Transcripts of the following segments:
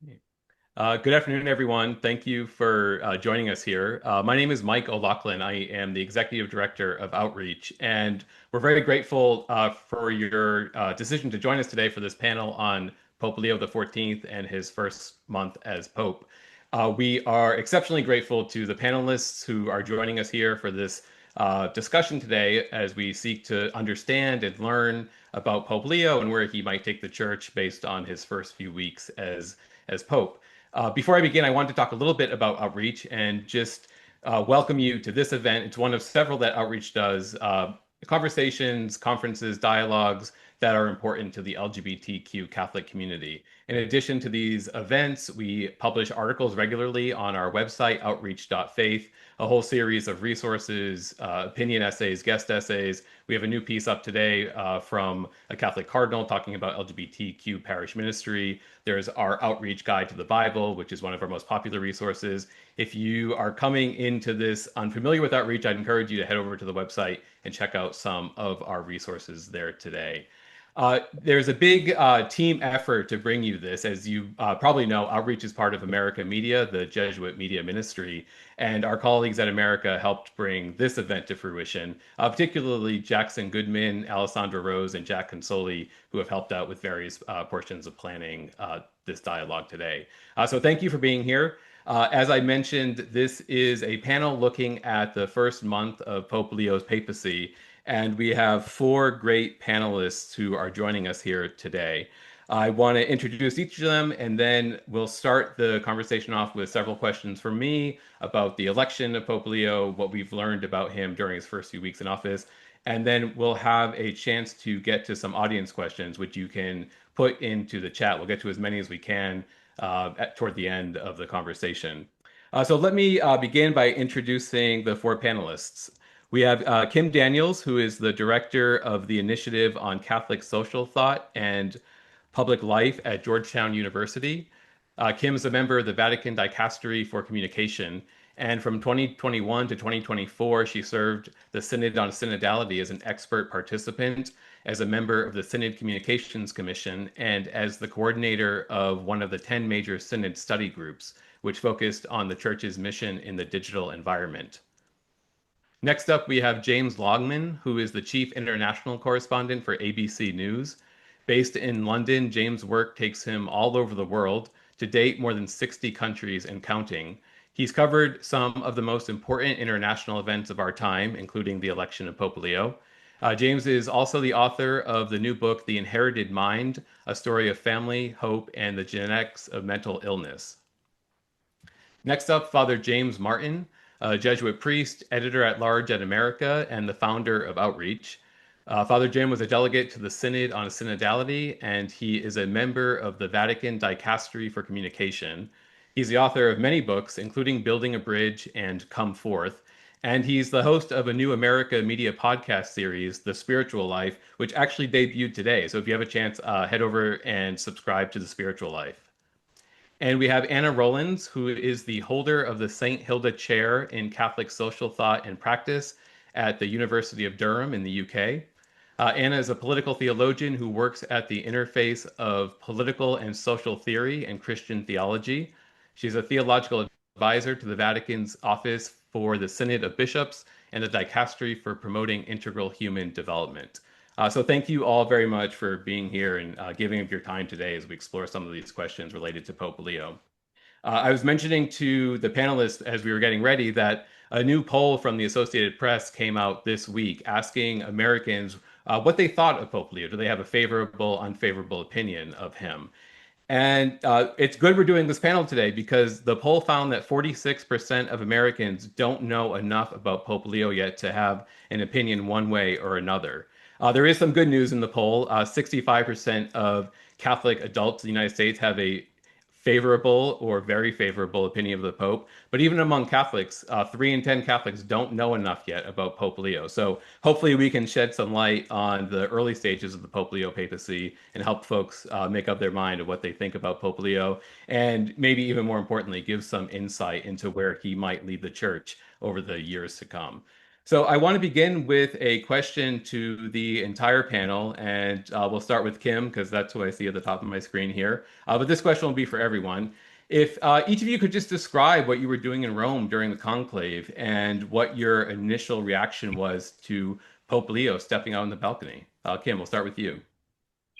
Good afternoon, everyone. Thank you for joining us here. My name is Mike O'Loughlin. I am the Executive Director of Outreach, and we're very grateful for your decision to join us today for this panel on Pope Leo XIV and his first month as Pope. We are exceptionally grateful to the panelists who are joining us here for this discussion today as we seek to understand and learn about Pope Leo and where he might take the church based on his first few weeks as Pope. Before I begin, I want to talk a little bit about Outreach and just welcome you to this event. It's one of several that Outreach does, conversations, conferences, dialogues that are important to the LGBTQ Catholic community. In addition to these events, we publish articles regularly on our website, outreach.faith, a whole series of resources, opinion essays, guest essays. We have a new piece up today from a Catholic cardinal talking about LGBTQ parish ministry. There's our Outreach Guide to the Bible, which is one of our most popular resources. If you are coming into this unfamiliar with Outreach, I'd encourage you to head over to the website and check out some of our resources there today. There's a big team effort to bring you this. As you probably know, Outreach is part of America Media, the Jesuit media ministry, and our colleagues at America helped bring this event to fruition, particularly Jackson Goodman, Alessandra Rose, and Jack Consoli, who have helped out with various portions of planning this dialogue today. So thank you for being here. As I mentioned, this is a panel looking at the first month of Pope Leo's papacy, and we have four great panelists who are joining us here today. I want to introduce each of them, and then we'll start the conversation off with several questions from me about the election of Pope Leo, what we've learned about him during his first few weeks in office, and then we'll have a chance to get to some audience questions, which you can put into the chat. We'll get to as many as we can toward the end of the conversation. So let me begin by introducing the four panelists. We have Kim Daniels, who is the director of the Initiative on Catholic Social Thought and Public Life at Georgetown University. Kim is a member of the Vatican Dicastery for Communication, and from 2021 to 2024, she served the Synod on Synodality as an expert participant, as a member of the Synod Communications Commission, and as the coordinator of one of the 10 major Synod study groups, which focused on the Church's mission in the digital environment. Next up, we have James Longman, who is the chief international correspondent for ABC News. Based in London, James' work takes him all over the world, to date more than 60 countries and counting. He's covered some of the most important international events of our time, including the election of Pope Leo. James is also the author of the new book, The Inherited Mind, A Story of Family, Hope, and the Genetics of Mental Illness. Next up, Father James Martin, a Jesuit priest, editor-at-large at America, and the founder of Outreach. Father Jim was a delegate to the Synod on Synodality, and he is a member of the Vatican Dicastery for Communication. He's the author of many books, including Building a Bridge and Come Forth, and he's the host of a new America Media podcast series, The Spiritual Life, which actually debuted today. So if you have a chance, head over and subscribe to The Spiritual Life. And we have Anna Rowlands, who is the holder of the St. Hilda Chair in Catholic Social Thought and Practice at the University of Durham in the UK. Anna is a political theologian who works at the interface of political and social theory and Christian theology. She's a theological advisor to the Vatican's Office for the Synod of Bishops and the Dicastery for Promoting Integral Human Development. So thank you all very much for being here and giving up your time today as we explore some of these questions related to Pope Leo. I was mentioning to the panelists as we were getting ready that a new poll from the Associated Press came out this week asking Americans what they thought of Pope Leo. Do they have a favorable, unfavorable opinion of him? And it's good we're doing this panel today because the poll found that 46% of Americans don't know enough about Pope Leo yet to have an opinion one way or another. There is some good news in the poll. 65% of Catholic adults in the United States have a favorable or very favorable opinion of the Pope. But even among Catholics, 3 in 10 Catholics don't know enough yet about Pope Leo. So hopefully we can shed some light on the early stages of the Pope Leo papacy and help folks make up their mind of what they think about Pope Leo. And maybe even more importantly, give some insight into where he might lead the church over the years to come. So I want to begin with a question to the entire panel, and we'll start with Kim because that's what I see at the top of my screen here. But this question will be for everyone. If each of you could just describe what you were doing in Rome during the conclave and what your initial reaction was to Pope Leo stepping out on the balcony. Kim, we'll start with you.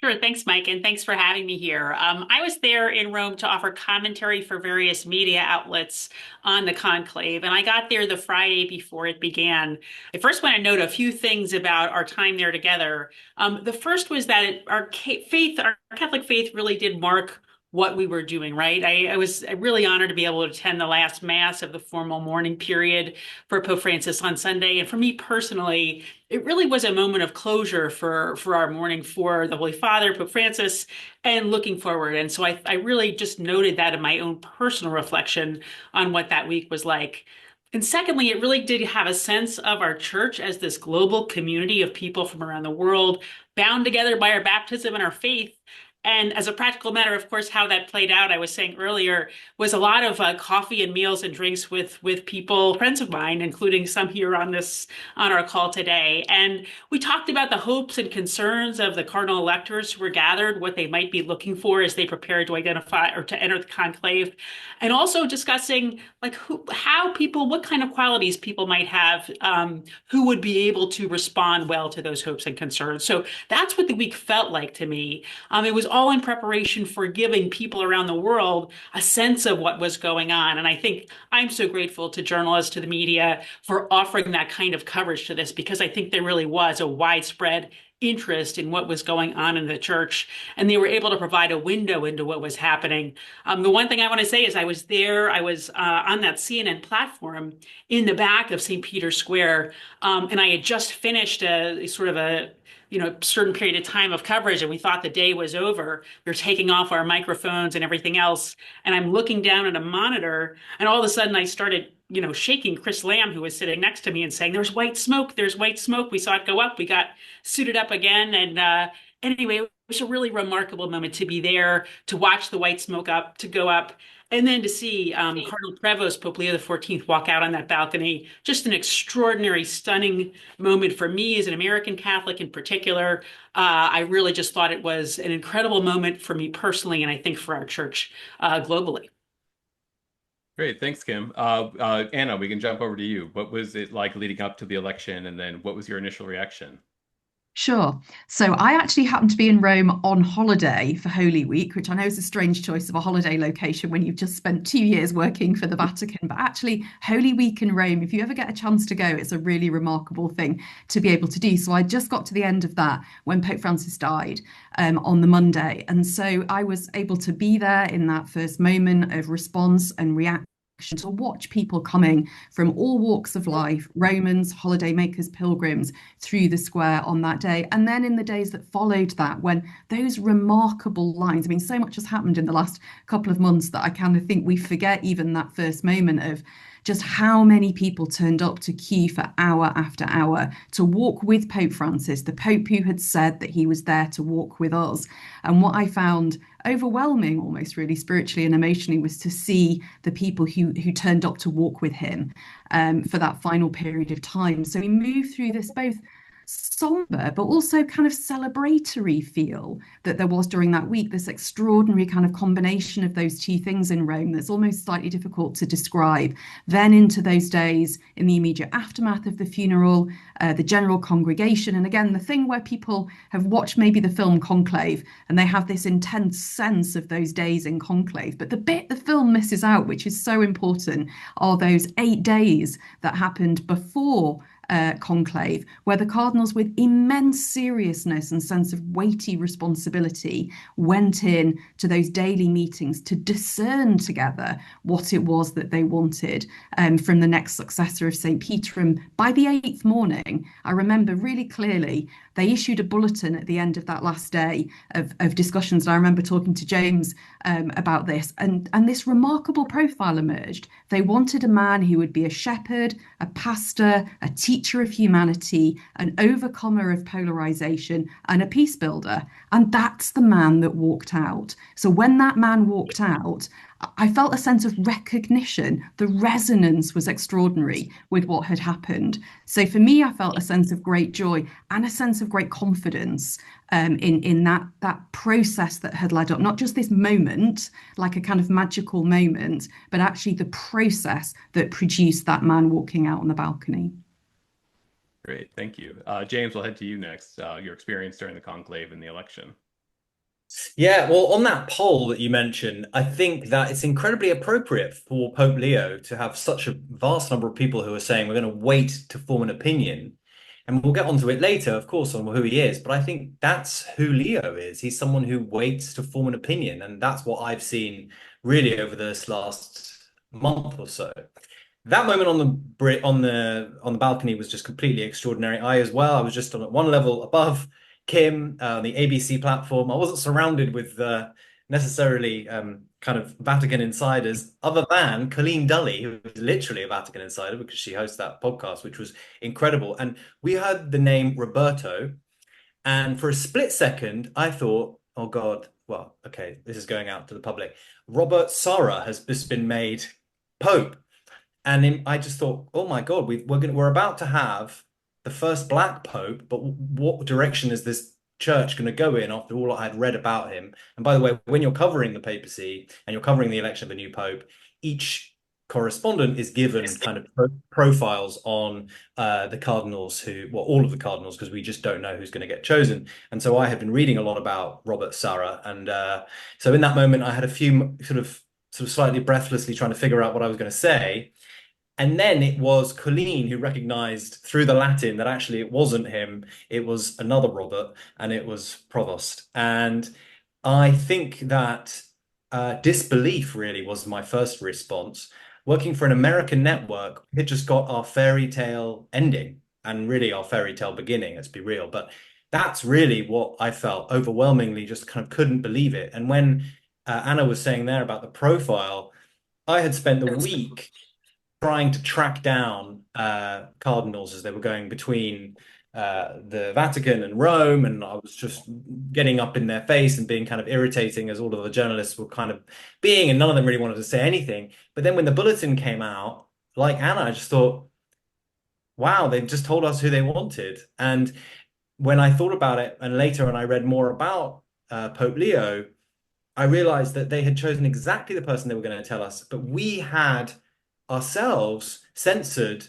Sure. Thanks, Mike, and thanks for having me here. I was there in Rome to offer commentary for various media outlets on the conclave, and I got there the Friday before it began. I first want to note a few things about our time there together. The first was that our Catholic faith really did mark what we were doing, right? I was really honored to be able to attend the last mass of the formal mourning period for Pope Francis on Sunday. And for me personally, it really was a moment of closure for our mourning for the Holy Father, Pope Francis, and looking forward. And so I really just noted that in my own personal reflection on what that week was like. And secondly, it really did have a sense of our church as this global community of people from around the world, bound together by our baptism and our faith. And as a practical matter, of course, how that played out, I was saying earlier, was a lot of coffee and meals and drinks with people, friends of mine, including some here on our call today. And we talked about the hopes and concerns of the cardinal electors who were gathered, what they might be looking for as they prepared to identify or to enter the conclave, and also discussing what kind of qualities people might have, who would be able to respond well to those hopes and concerns. So that's what the week felt like to me. It was all in preparation for giving people around the world a sense of what was going on. And I think I'm so grateful to journalists, to the media for offering that kind of coverage to this, because I think there really was a widespread interest in what was going on in the church, and they were able to provide a window into what was happening. The one thing I want to say is I was there, I was on that CNN platform in the back of St. Peter's Square, and I had just finished a sort of a certain period of time of coverage, and we thought the day was over. We were taking off our microphones and everything else, and I'm looking down at a monitor, and all of a sudden I started shaking Chris Lamb, who was sitting next to me, and saying, "There's white smoke, there's white smoke." We saw it go up. We got suited up again. And anyway, it was a really remarkable moment to be there, to watch the white smoke to go up, and then to see Cardinal Prevost, Pope Leo XIV, walk out on that balcony. Just an extraordinary, stunning moment for me as an American Catholic in particular. I really just thought it was an incredible moment for me personally, and I think for our church globally. Great, thanks, Kim. Anna, we can jump over to you. What was it like leading up to the election, and then what was your initial reaction? Sure. So I actually happened to be in Rome on holiday for Holy Week, which I know is a strange choice of a holiday location when you've just spent 2 years working for the Vatican. But actually, Holy Week in Rome, if you ever get a chance to go, it's a really remarkable thing to be able to do. So I just got to the end of that when Pope Francis died on the Monday. And so I was able to be there in that first moment of response and reaction, to watch people coming from all walks of life, Romans, holidaymakers, pilgrims, through the square on that day. And then in the days that followed that, when those remarkable lines, I mean, so much has happened in the last couple of months that I kind of think we forget even that first moment of just how many people turned up to queue for hour after hour to walk with Pope Francis, the Pope who had said that he was there to walk with us. And what I found overwhelming, almost really spiritually and emotionally, was to see the people who turned up to walk with him for that final period of time. So we moved through this both somber but also kind of celebratory feel that there was during that week, this extraordinary kind of combination of those two things in Rome that's almost slightly difficult to describe. Then into those days in the immediate aftermath of the funeral, the general congregation, and again the thing where people have watched maybe the film Conclave and they have this intense sense of those days in Conclave, but the bit the film misses out, which is so important, are those 8 days that happened before conclave, where the cardinals, with immense seriousness and sense of weighty responsibility, went in to those daily meetings to discern together what it was that they wanted from the next successor of St. Peter. And by the 8th morning, I remember really clearly, they issued a bulletin at the end of that last day of discussions. And I remember talking to James about this, and this remarkable profile emerged. They wanted a man who would be a shepherd, a pastor, a teacher, teacher of humanity, an overcomer of polarization, and a peace builder. And that's the man that walked out. So when that man walked out, I felt a sense of recognition. The resonance was extraordinary with what had happened. So for me, I felt a sense of great joy and a sense of great confidence in that process that had led up, not just this moment, like a kind of magical moment, but actually the process that produced that man walking out on the balcony. Great, thank you. James, we'll head to you next. Your experience during the conclave and the election. Yeah, well, on that poll that you mentioned, I think that it's incredibly appropriate for Pope Leo to have such a vast number of people who are saying we're going to wait to form an opinion. And we'll get onto it later, of course, on who he is. But I think that's who Leo is. He's someone who waits to form an opinion. And that's what I've seen really over this last month or so. That moment on the balcony was just completely extraordinary. I as well. I was just on one level above Kim on the ABC platform. I wasn't surrounded with necessarily kind of Vatican insiders, other than Colleen Dully, who is literally a Vatican insider because she hosts that podcast, which was incredible. And we heard the name Roberto, and for a split second, I thought, "Oh God, well, okay, this is going out to the public. Robert Sarah has just been made Pope." And I just thought, oh my God, we're about to have the first black pope, but what direction is this church going to go in after all I'd read about him? And by the way, when you're covering the papacy and you're covering the election of a new pope, each correspondent is given kind of profiles on the cardinals all of the cardinals, because we just don't know who's going to get chosen. And so I had been reading a lot about Robert Sarah, and so in that moment I had a few sort of slightly breathlessly trying to figure out what I was going to say. And then it was Colleen who recognized through the Latin that actually it wasn't him, it was another Robert, and it was Provost. And I think that disbelief really was my first response. Working for an American network, it just got our fairy tale ending and really our fairy tale beginning, let's be real. But that's really what I felt, overwhelmingly just kind of couldn't believe it. And when Anna was saying there about the profile, I had spent the week trying to track down cardinals as they were going between the Vatican and Rome, and I was just getting up in their face and being kind of irritating as all of the journalists were kind of being, and none of them really wanted to say anything. But then when the bulletin came out, like Anna, I just thought, wow, they've just told us who they wanted. And when I thought about it, and later when I read more about Pope Leo, I realized that they had chosen exactly the person they were going to tell us, but we had ourselves censored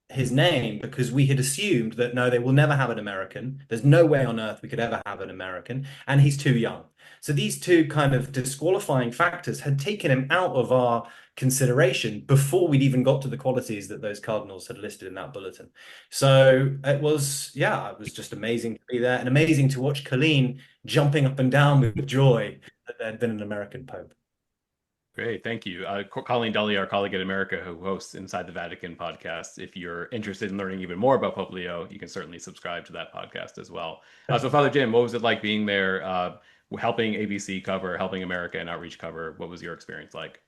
his name because we had assumed that no, they will never have an American. There's no way on earth we could ever have an American, and he's too young. So these two kind of disqualifying factors had taken him out of our consideration before we'd even got to the qualities that those cardinals had listed in that bulletin. So it was just amazing to be there, and amazing to watch Colleen jumping up and down with joy that there had been an American Pope. Great, thank you. Colleen Dully, our colleague at America, who hosts Inside the Vatican podcast. If you're interested in learning even more about Pope Leo, you can certainly subscribe to that podcast as well. So, Father Jim, what was it like being there, helping ABC cover, helping America and Outreach cover? What was your experience like?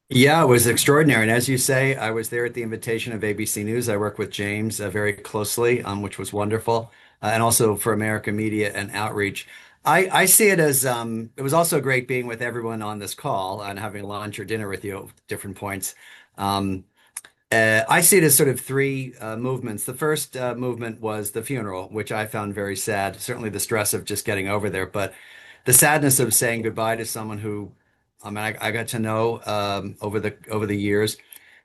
Yeah, it was extraordinary. And as you say, I was there at the invitation of ABC News. I work with James very closely, which was wonderful, and also for America Media and Outreach. I see it as it was also great being with everyone on this call and having lunch or dinner with you at different points. Um, I see it as sort of three movements. The first movement was the funeral, which I found very sad. Certainly the stress of just getting over there, but the sadness of saying goodbye to someone who, I mean, I got to know over the years.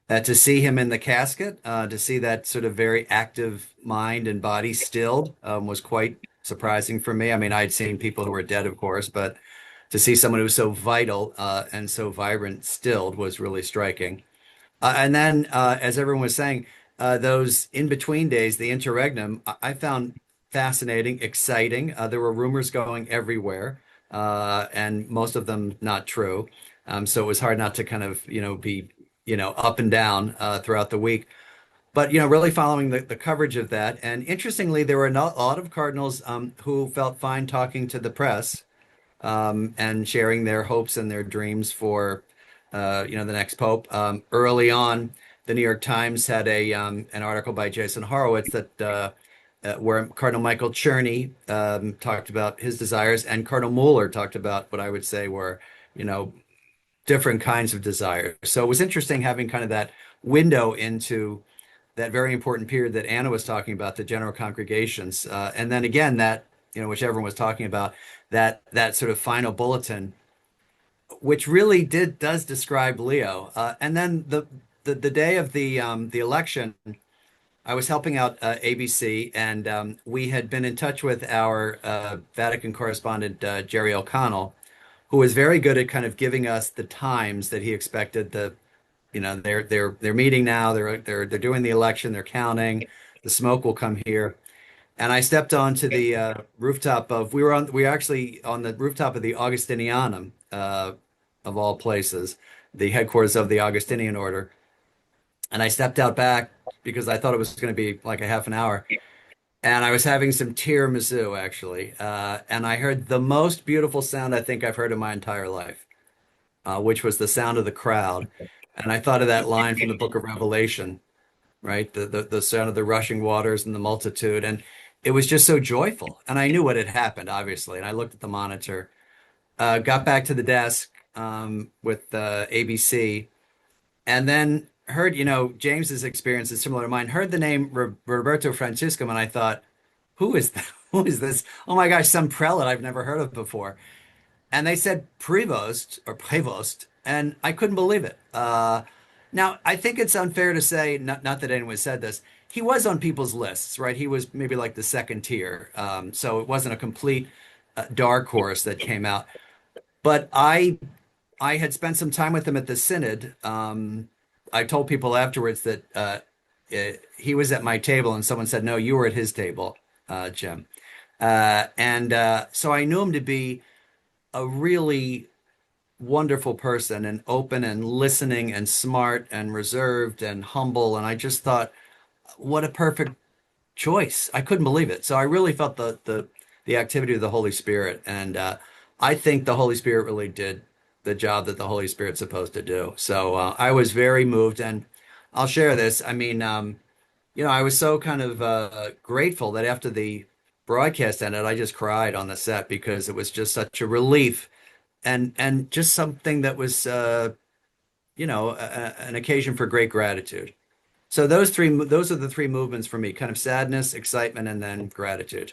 To see him in the casket, to see that sort of very active mind and body stilled, was quite surprising for me. I mean, I'd seen people who were dead, of course, but to see someone who was so vital and so vibrant stilled was really striking. And then, as everyone was saying, those in between days, the interregnum, I found fascinating, exciting. There were rumors going everywhere, and most of them not true. So it was hard not to kind of, be, up and down throughout the week. But, really following the coverage of that. And interestingly, there were a lot of cardinals who felt fine talking to the press and sharing their hopes and their dreams for, the next pope. Early on, the New York Times had an article by Jason Horowitz that where Cardinal Michael Czerny talked about his desires, and Cardinal Mueller talked about what I would say were, you know, different kinds of desires. So it was interesting having kind of that window into that very important period that Anna was talking about, the general congregations, and then again that, you know, which everyone was talking about, that sort of final bulletin, which really does describe Leo. And then the day of the election, I was helping out ABC, and we had been in touch with our Vatican correspondent Jerry O'Connell, who was very good at kind of giving us the times that he expected you know, they're meeting now, they're doing the election, they're counting, the smoke will come here. And I stepped onto the rooftop we were actually on the rooftop of the Augustinianum, of all places, the headquarters of the Augustinian order. And I stepped out back because I thought it was going to be like a half an hour. And I was having some tiramisu, actually. And I heard the most beautiful sound I think I've heard in my entire life, which was the sound of the crowd. And I thought of that line from the book of Revelation, right? The sound of the rushing waters and the multitude. And it was just so joyful. And I knew what had happened, obviously. And I looked at the monitor, got back to the desk with ABC, and then heard, you know, James's experience is similar to mine, heard the name Roberto Franciscum, and I thought, who is that? Who is this? Oh my gosh, some prelate I've never heard of before. And they said Prevost, and I couldn't believe it. Now, I think it's unfair to say, not that anyone said this, he was on people's lists, right? He was maybe like the second tier. So it wasn't a complete dark horse that came out. But I had spent some time with him at the synod. I told people afterwards that he was at my table, and someone said, no, you were at his table, Jim. So I knew him to be a really wonderful person, and open and listening and smart and reserved and humble. And I just thought, what a perfect choice. I couldn't believe it. So I really felt the activity of the Holy Spirit. And I think the Holy Spirit really did the job that the Holy Spirit's supposed to do. So I was very moved, and I'll share this. I mean, you know, I was so kind of grateful that after the broadcast ended, I just cried on the set because it was just such a relief, and just something that was, you know, an occasion for great gratitude. So those are the three movements for me: kind of sadness, excitement, and then gratitude.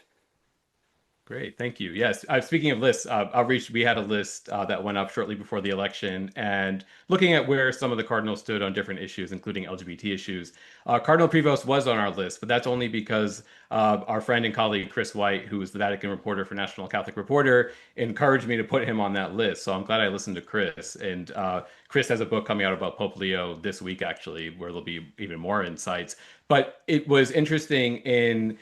Great, thank you. Yes, speaking of lists, Outreach, we had a list that went up shortly before the election, and looking at where some of the cardinals stood on different issues, including LGBT issues. Cardinal Prevost was on our list, but that's only because our friend and colleague Chris White, who is the Vatican reporter for National Catholic Reporter, encouraged me to put him on that list. So I'm glad I listened to Chris. And Chris has a book coming out about Pope Leo this week, actually, where there'll be even more insights. But it was interesting in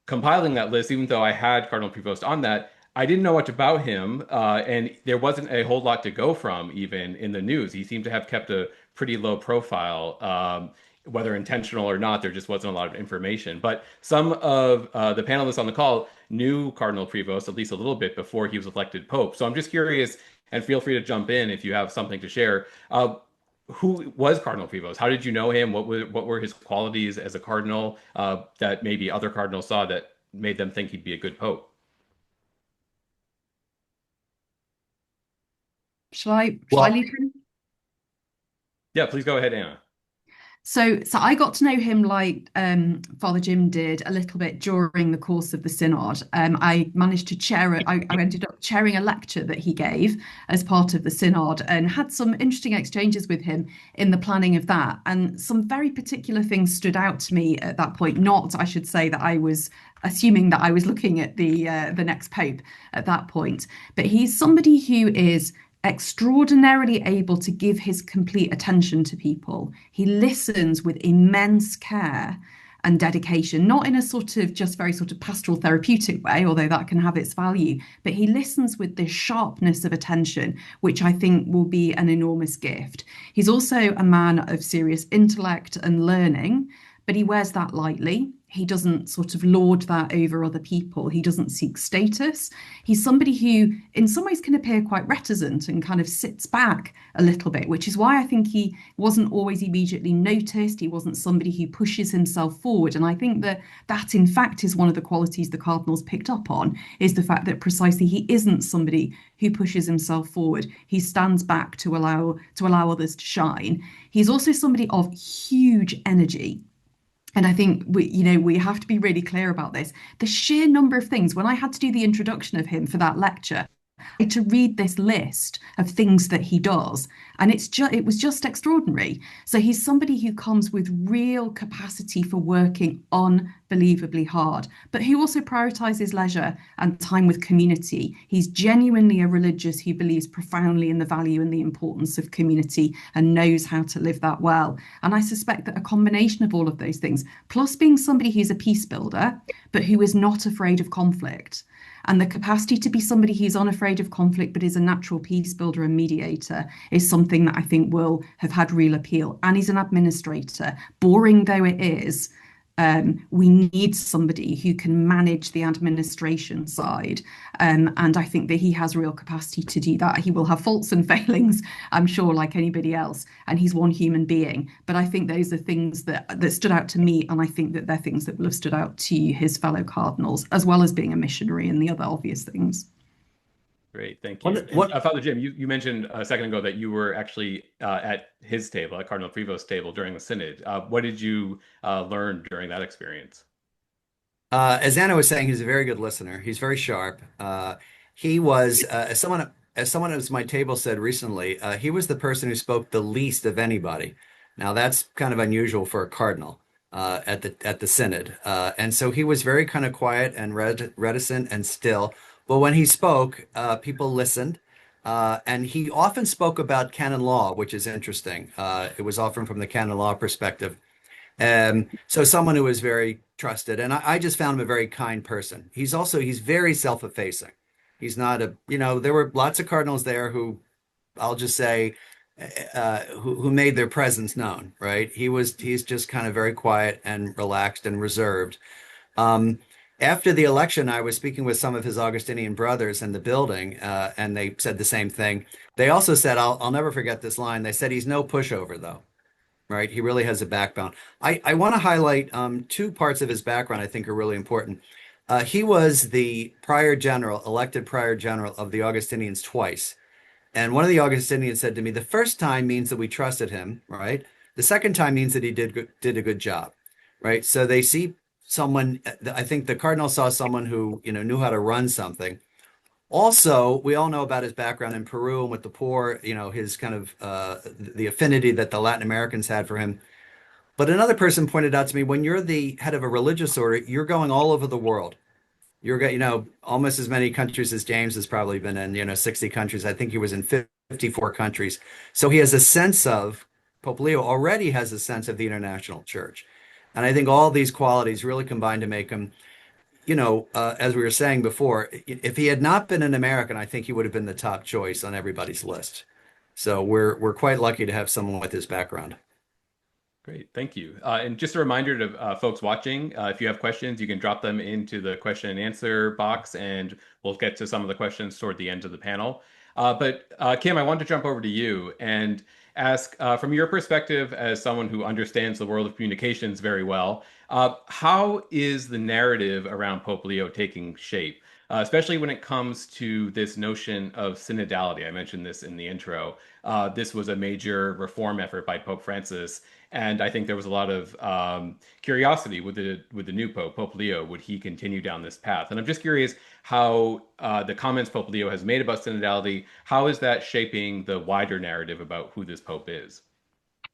compiling that list, even though I had Cardinal Prevost on that, I didn't know much about him, and there wasn't a whole lot to go from even in the news. He seemed to have kept a pretty low profile, whether intentional or not. There just wasn't a lot of information. But some of the panelists on the call knew Cardinal Prevost at least a little bit before he was elected Pope. So I'm just curious, and feel free to jump in if you have something to share. Who was Cardinal Prevost? How did you know him? What were his qualities as a cardinal that maybe other cardinals saw that made them think he'd be a good pope? Shall I lead him? Yeah, please go ahead, Anna. So I got to know him like Father Jim did a little bit during the course of the synod. I managed to I ended up chairing a lecture that he gave as part of the synod, and had some interesting exchanges with him in the planning of that. And some very particular things stood out to me at that point. Not, I should say, that I was assuming that I was looking at the next pope at that point, but he's somebody who is extraordinarily able to give his complete attention to people. He listens with immense care and dedication, not in a sort of just very sort of pastoral therapeutic way, although that can have its value, but he listens with this sharpness of attention, which I think will be an enormous gift. He's also a man of serious intellect and learning, but he wears that lightly. He doesn't sort of lord that over other people. He doesn't seek status. He's somebody who, in some ways, can appear quite reticent and kind of sits back a little bit, which is why I think he wasn't always immediately noticed. He wasn't somebody who pushes himself forward. And I think that that, in fact, is one of the qualities the Cardinals picked up on, is the fact that precisely he isn't somebody who pushes himself forward. He stands back to allow others to shine. He's also somebody of huge energy. And I think we have to be really clear about this. The sheer number of things, when I had to do the introduction of him for that lecture, I had to read this list of things that he does, and it was just extraordinary. So he's somebody who comes with real capacity for working unbelievably hard, but who also prioritizes leisure and time with community. He's genuinely a religious who believes profoundly in the value and the importance of community and knows how to live that well. And I suspect that a combination of all of those things, plus being somebody who's a peace builder, but who is not afraid of conflict, and the capacity to be somebody who's unafraid of conflict but is a natural peace builder and mediator, is something that I think will have had real appeal. And he's an administrator. Boring though it is, we need somebody who can manage the administration side. And I think that he has real capacity to do that. He will have faults and failings, I'm sure, like anybody else. And he's one human being. But I think those are things that stood out to me. And I think that they're things that will have stood out to his fellow cardinals, as well as being a missionary and the other obvious things. Great, thank you. Father Jim, you mentioned a second ago that you were actually at his table, at Cardinal Prevost's table during the synod. What did you learn during that experience? As Anna was saying, he's a very good listener. He's very sharp. He was, as someone at my table said recently, he was the person who spoke the least of anybody. Now that's kind of unusual for a cardinal at the synod, and so he was very kind of quiet and reticent and still. But when he spoke, people listened, and he often spoke about canon law, which is interesting. It was often from the canon law perspective. So someone who was very trusted, and I just found him a very kind person. He's very self-effacing. He's not there were lots of cardinals there who, I'll just say, who made their presence known, right? He's just kind of very quiet and relaxed and reserved. After the election, I was speaking with some of his Augustinian brothers in the building, and they said the same thing. They also said, I'll never forget this line. They said, he's no pushover, though, right? He really has a backbone. I want to highlight two parts of his background I think are really important. He was the elected prior general of the Augustinians twice. And one of the Augustinians said to me, the first time means that we trusted him, right? The second time means that he did a good job, right? So they see someone, I think the cardinal saw someone who, knew how to run something. Also, we all know about his background in Peru and with the poor, his kind of the affinity that the Latin Americans had for him. But another person pointed out to me, when you're the head of a religious order, you're going all over the world. You're, almost as many countries as James has probably been in, 60 countries. I think he was in 54 countries. So he has a sense of, Pope Leo already has a sense of the international church. And I think all these qualities really combine to make him, as we were saying before, if he had not been an American, I think he would have been the top choice on everybody's list. So we're quite lucky to have someone with his background. Great, thank you. And just a reminder to folks watching, if you have questions, you can drop them into the question and answer box, and we'll get to some of the questions toward the end of the panel. But Kim, I want to jump over to you and ask, from your perspective as someone who understands the world of communications very well, how is the narrative around Pope Leo taking shape, especially when it comes to this notion of synodality? I mentioned this in the intro. This was a major reform effort by Pope Francis, and I think there was a lot of curiosity with the new Pope, Pope Leo. Would he continue down this path? And I'm just curious how the comments Pope Leo has made about synodality, how is that shaping the wider narrative about who this Pope is?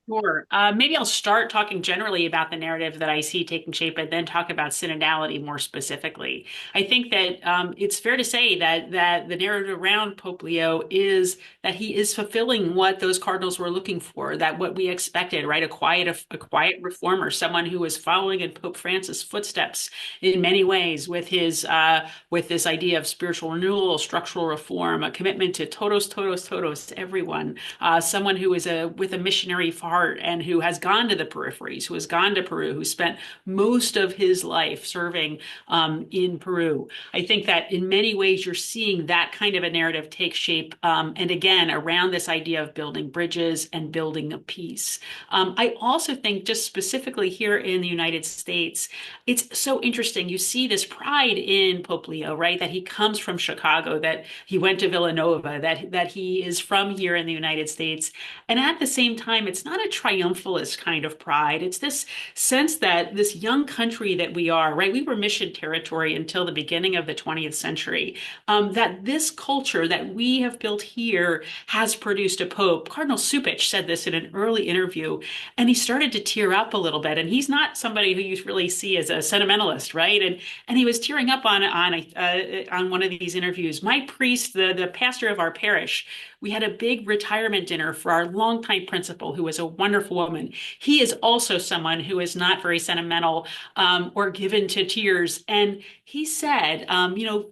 Sure. Maybe I'll start talking generally about the narrative that I see taking shape and then talk about synodality more specifically. I think that it's fair to say that the narrative around Pope Leo is that he is fulfilling what those cardinals were looking for, that what we expected, right? A quiet reformer, someone who was following in Pope Francis' footsteps in many ways with this idea of spiritual renewal, structural reform, a commitment to todos, everyone, someone who is with a missionary heart heart and who has gone to the peripheries, who has gone to Peru, who spent most of his life serving in Peru. I think that in many ways you're seeing that kind of a narrative take shape, and again, around this idea of building bridges and building a peace. I also think, just specifically here in the United States, it's so interesting. You see this pride in Pope Leo, right? That he comes from Chicago, that he went to Villanova, that he is from here in the United States. And at the same time, it's not a triumphalist kind of pride. It's this sense that this young country that we are, right? We were mission territory until the beginning of the 20th century. That this culture that we have built here has produced a pope. Cardinal Cupich said this in an early interview, and he started to tear up a little bit. And he's not somebody who you really see as a sentimentalist, right? And he was tearing up on one of these interviews. My priest, the pastor of our parish, we had a big retirement dinner for our longtime principal, who was a wonderful woman. He is also someone who is not very sentimental or given to tears. And he said,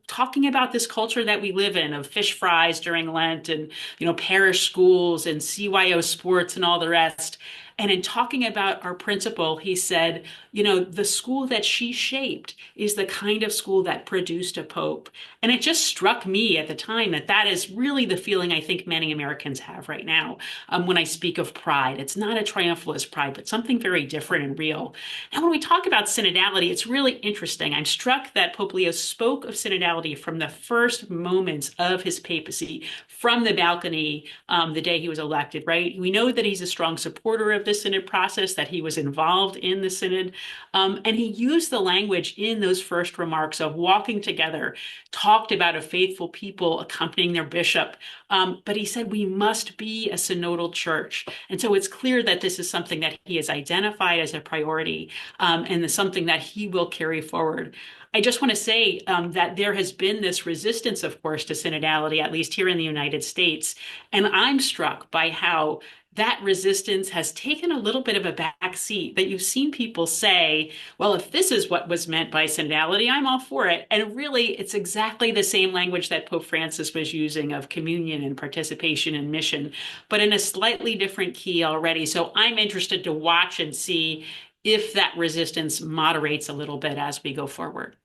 talking about this culture that we live in of fish fries during Lent and, parish schools and CYO sports and all the rest. And in talking about our principal, he said, the school that she shaped is the kind of school that produced a pope. And it just struck me at the time that is really the feeling I think many Americans have right now when I speak of pride. It's not a triumphalist pride, but something very different and real. Now, when we talk about synodality, it's really interesting. I'm struck that Pope Leo spoke of synodality from the first moments of his papacy, from the balcony the day he was elected, right? We know that he's a strong supporter of the synod process, that he was involved in the synod. And he used the language in those first remarks of walking together, talked about a faithful people accompanying their bishop. But he said we must be a synodal church. And so it's clear that this is something that he has identified as a priority and is something that he will carry forward. I just want to say that there has been this resistance, of course, to synodality, at least here in the United States. And I'm struck by how that resistance has taken a little bit of a back seat, that you've seen people say, well, if this is what was meant by synodality, I'm all for it. And really, it's exactly the same language that Pope Francis was using of communion and participation and mission, but in a slightly different key already. So I'm interested to watch and see if that resistance moderates a little bit as we go forward.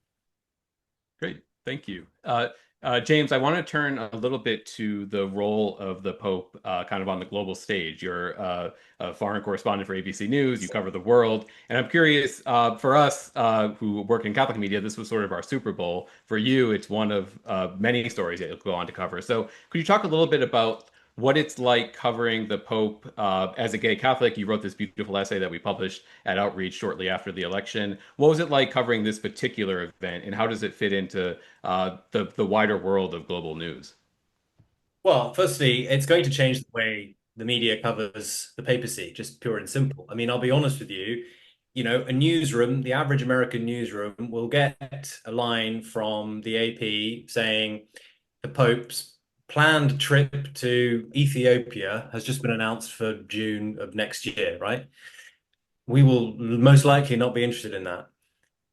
Great, thank you. James, I want to turn a little bit to the role of the Pope kind of on the global stage. You're a foreign correspondent for ABC News, you cover the world. And I'm curious, for us who work in Catholic media, this was sort of our Super Bowl. For you, it's one of many stories that you'll go on to cover. So could you talk a little bit about what it's like covering the Pope as a gay Catholic? You wrote this beautiful essay that we published at Outreach shortly after the election. What was it like covering this particular event, and how does it fit into the wider world of global news? Well, firstly, it's going to change the way the media covers the papacy, just pure and simple. I mean, I'll be honest with you, a newsroom, the average American newsroom will get a line from the AP saying the Pope's planned trip to Ethiopia has just been announced for June of next year, right? We will most likely not be interested in that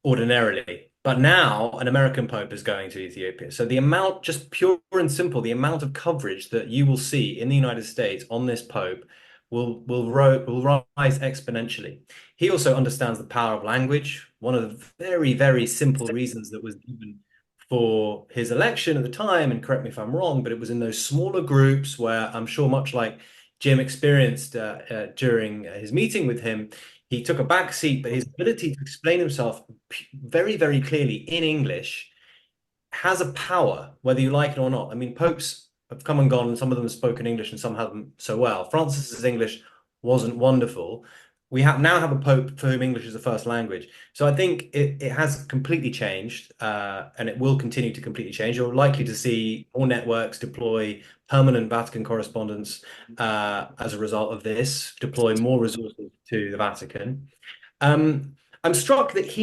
ordinarily. But now an American Pope is going to Ethiopia. So the amount, just pure and simple, the amount of coverage that you will see in the United States on this Pope will rise exponentially. He also understands the power of language. One of the very, very simple reasons that was given for his election at the time, and correct me if I'm wrong, but it was in those smaller groups where I'm sure, much like Jim experienced during his meeting with him, he took a back seat, but his ability to explain himself very, very clearly in English has a power, whether you like it or not. I mean, popes have come and gone, and some of them have spoken English and some haven't so well. Francis's English wasn't wonderful. We now have a pope for whom English is the first language. So I think it has completely changed, and it will continue to completely change. You're likely to see more networks deploy permanent Vatican correspondents as a result of this, deploy more resources to the Vatican. I'm struck that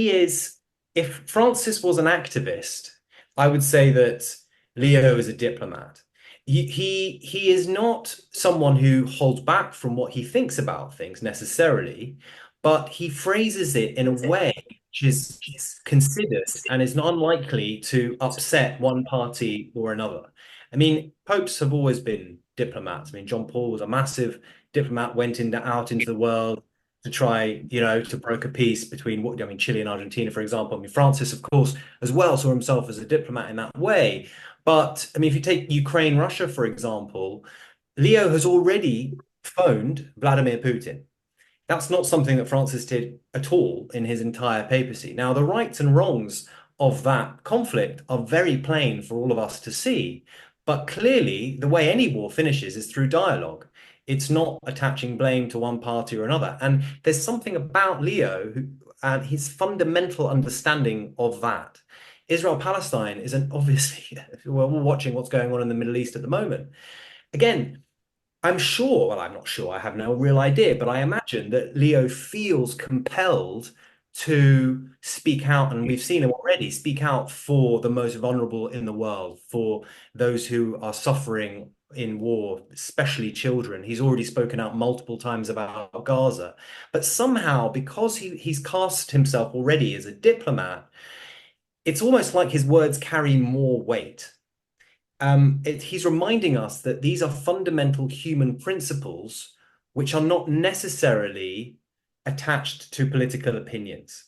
if Francis was an activist, I would say that Leo is a diplomat. He is not someone who holds back from what he thinks about things necessarily, but he phrases it in a way which is considered and is not unlikely to upset one party or another. I mean, popes have always been diplomats. I mean, John Paul was a massive diplomat, went out into the world to try, to broker peace between Chile and Argentina, for example. I mean, Francis, of course, as well, saw himself as a diplomat in that way. But I mean, if you take Ukraine, Russia, for example, Leo has already phoned Vladimir Putin. That's not something that Francis did at all in his entire papacy. Now, the rights and wrongs of that conflict are very plain for all of us to see. But clearly, the way any war finishes is through dialogue. It's not attaching blame to one party or another. And there's something about Leo and his fundamental understanding of that. Israel-Palestine is obviously, we're all watching what's going on in the Middle East at the moment. Again, I'm sure, well, I'm not sure, I have no real idea, but I imagine that Leo feels compelled to speak out, and we've seen him already speak out for the most vulnerable in the world, for those who are suffering in war, especially children. He's already spoken out multiple times about Gaza. But somehow, because he's cast himself already as a diplomat, it's almost like his words carry more weight. He's reminding us that these are fundamental human principles which are not necessarily attached to political opinions.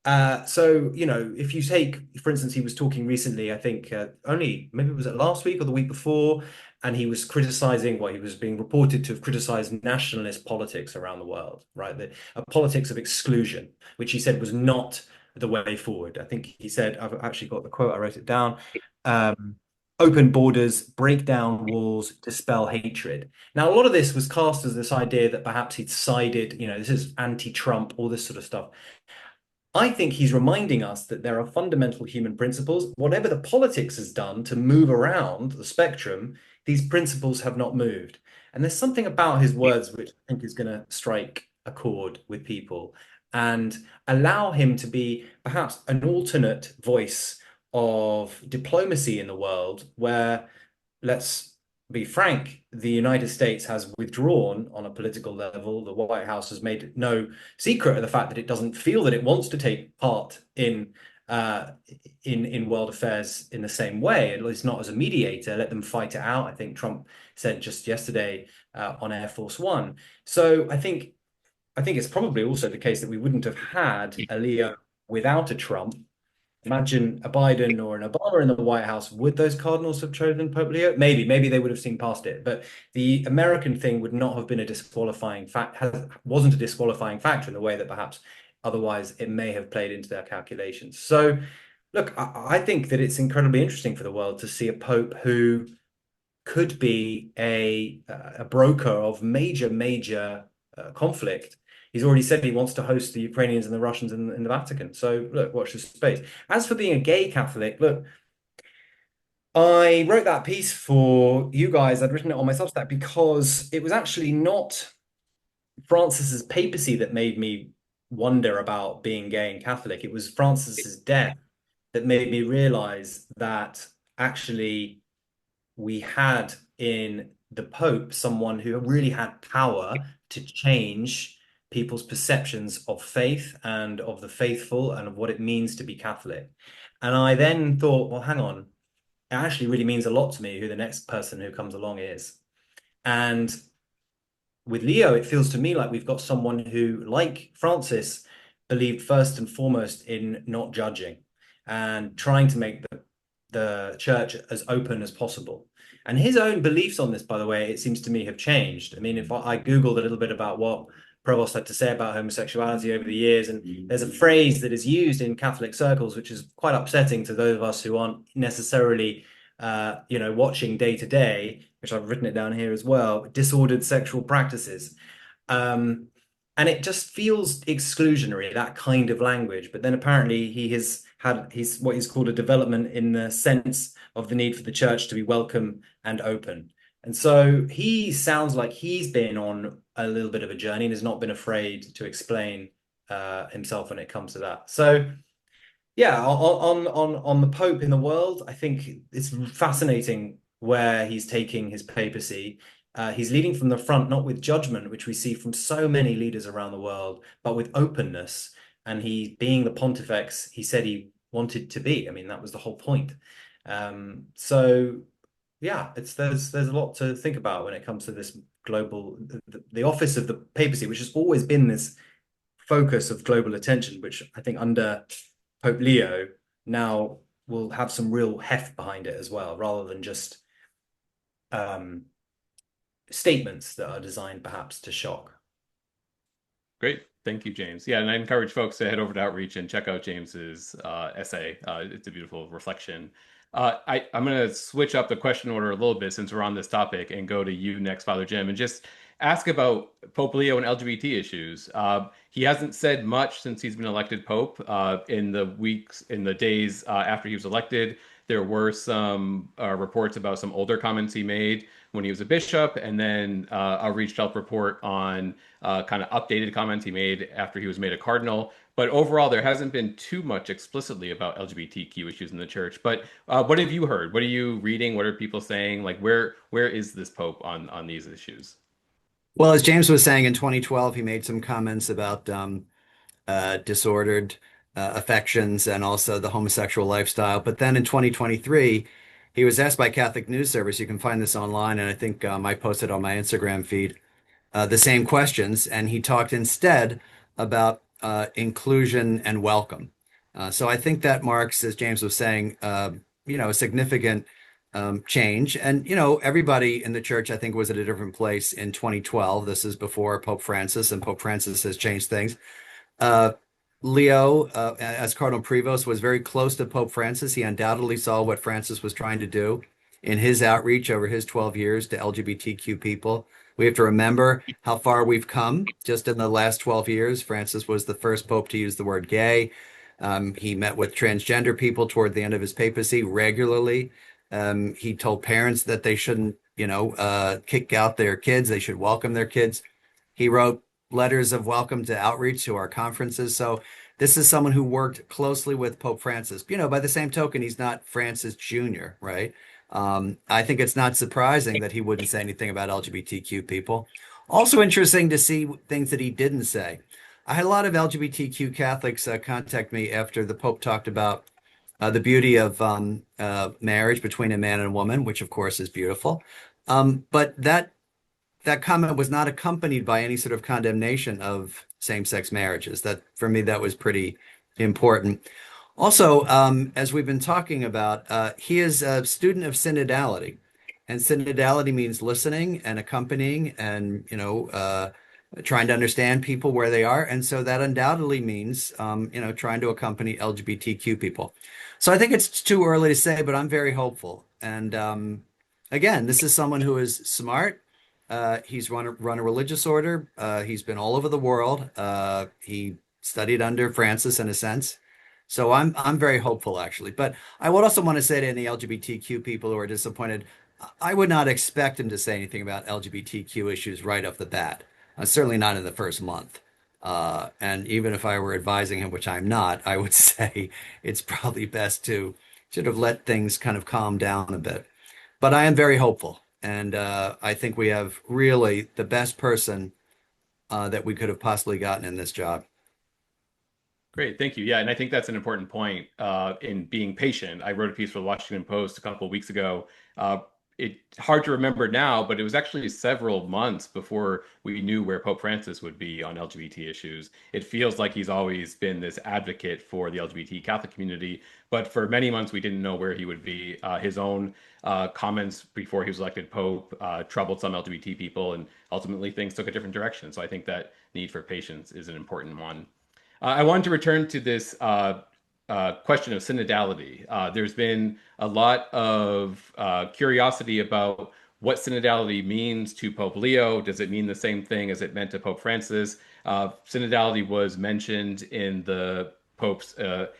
So, if you take, for instance, he was talking recently, I think maybe it was last week or the week before, and he was criticizing he was being reported to have criticized nationalist politics around the world, right? A politics of exclusion, which he said was not the way forward. I think he said, I've actually got the quote, I wrote it down. Open borders, break down walls, dispel hatred. Now, a lot of this was cast as this idea that perhaps he'd sided, this is anti-Trump, all this sort of stuff. I think he's reminding us that there are fundamental human principles. Whatever the politics has done to move around the spectrum, these principles have not moved. And there's something about his words which I think is going to strike a chord with people and allow him to be perhaps an alternate voice of diplomacy in the world where, let's be frank, the United States has withdrawn on a political level. The White House has made no secret of the fact that it doesn't feel that it wants to take part in world affairs in the same way, at least not as a mediator. Let them fight it out, I think Trump said just yesterday on Air Force One. So I think it's probably also the case that we wouldn't have had a Leo without a Trump. Imagine a Biden or an Obama in the White House. Would those cardinals have chosen Pope Leo? Maybe they would have seen past it. But the American thing would not have been a disqualifying wasn't a disqualifying factor in the way that perhaps otherwise it may have played into their calculations. So, look, I think that it's incredibly interesting for the world to see a Pope who could be a broker of major conflict. He's already said he wants to host the Ukrainians and the Russians in the Vatican. So look, watch this space. As for being a gay Catholic, look, I wrote that piece for you guys. I'd written it on my Substack because it was actually not Francis's papacy that made me wonder about being gay and Catholic. It was Francis's death that made me realize that actually we had in the Pope someone who really had power to change people's perceptions of faith and of the faithful and of what it means to be Catholic. And I then thought, well, hang on, it actually really means a lot to me who the next person who comes along is. And with Leo, it feels to me like we've got someone who, like Francis, believed first and foremost in not judging and trying to make the church as open as possible. And his own beliefs on this, by the way, it seems to me have changed. I mean, if I Googled a little bit about what Prevost had to say about homosexuality over the years, and there's a phrase that is used in Catholic circles, which is quite upsetting to those of us who aren't necessarily, watching day to day, which I've written it down here as well, disordered sexual practices. And it just feels exclusionary, that kind of language. But then apparently he's what he's called a development in the sense of the need for the church to be welcome and open. And so he sounds like he's been on a little bit of a journey and has not been afraid to explain himself when it comes to that. So yeah, on the Pope in the world, I think it's fascinating where he's taking his papacy. He's leading from the front, not with judgment, which we see from so many leaders around the world, but with openness. And he, being the pontifex he said he wanted to be. I mean, that was the whole point. So yeah, there's a lot to think about when it comes to this global the office of the papacy, which has always been this focus of global attention, which I think under Pope Leo now will have some real heft behind it as well, rather than just um, statements that are designed perhaps to shock. Great. Thank you, James. Yeah, and I encourage folks to head over to Outreach and check out James's essay. It's a beautiful reflection. I'm going to switch up the question order a little bit since we're on this topic and go to you next, Father Jim, and just ask about Pope Leo and LGBT issues. He hasn't said much since he's been elected Pope. In the days after he was elected, there were some reports about some older comments he made when he was a bishop, and then Outreach helped report on kind of updated comments he made after he was made a cardinal. But overall, there hasn't been too much explicitly about LGBTQ issues in the church. But what have you heard? What are you reading? What are people saying? Like, where is this Pope on these issues? Well, as James was saying, in 2012, he made some comments about disordered affections and also the homosexual lifestyle. But then in 2023, he was asked by Catholic News Service, you can find this online, and I think I posted on my Instagram feed, the same questions, and he talked instead about inclusion and welcome. So I think that marks, as James was saying, a significant change. And, everybody in the church, I think, was at a different place in 2012. This is before Pope Francis, and Pope Francis has changed things. Uh, Leo, as Cardinal Prevost, was very close to Pope Francis. He undoubtedly saw what Francis was trying to do in his outreach over his 12 years to LGBTQ people. We have to remember how far we've come just in the last 12 years. Francis was the first pope to use the word gay. He met with transgender people toward the end of his papacy regularly. He told parents that they shouldn't, kick out their kids. They should welcome their kids. He wrote letters of welcome to outreach to our conferences. So this is someone who worked closely with Pope Francis. By the same token, he's not Francis Jr., right? I think it's not surprising that he wouldn't say anything about LGBTQ people. Also interesting to see things that he didn't say. I had a lot of LGBTQ Catholics contact me after the Pope talked about the beauty of marriage between a man and a woman, which of course is beautiful. But that comment was not accompanied by any sort of condemnation of same-sex marriages. That for me, that was pretty important. Also, as we've been talking about, he is a student of synodality, and synodality means listening and accompanying, and trying to understand people where they are, and so that undoubtedly means trying to accompany LGBTQ people. So I think it's too early to say, but I'm very hopeful. And again, this is someone who is smart. He's run a religious order. He's been all over the world. He studied under Francis in a sense. So I'm very hopeful actually. But I would also want to say to any LGBTQ people who are disappointed, I would not expect him to say anything about LGBTQ issues right off the bat. Certainly not in the first month. And even if I were advising him, which I'm not, I would say it's probably best to sort of let things kind of calm down a bit. But I am very hopeful. And I think we have really the best person that we could have possibly gotten in this job. Great, thank you. Yeah, and I think that's an important point in being patient. I wrote a piece for the Washington Post a couple of weeks ago. It's hard to remember now, but it was actually several months before we knew where Pope Francis would be on LGBT issues. It feels like he's always been this advocate for the LGBT Catholic community, but for many months we didn't know where he would be. His own comments before he was elected Pope troubled some LGBT people, and ultimately things took a different direction. So I think that need for patience is an important one. I wanted to return to this question of synodality. There's been a lot of curiosity about what synodality means to Pope Leo. Does it mean the same thing as it meant to Pope Francis? Synodality was mentioned in the Pope's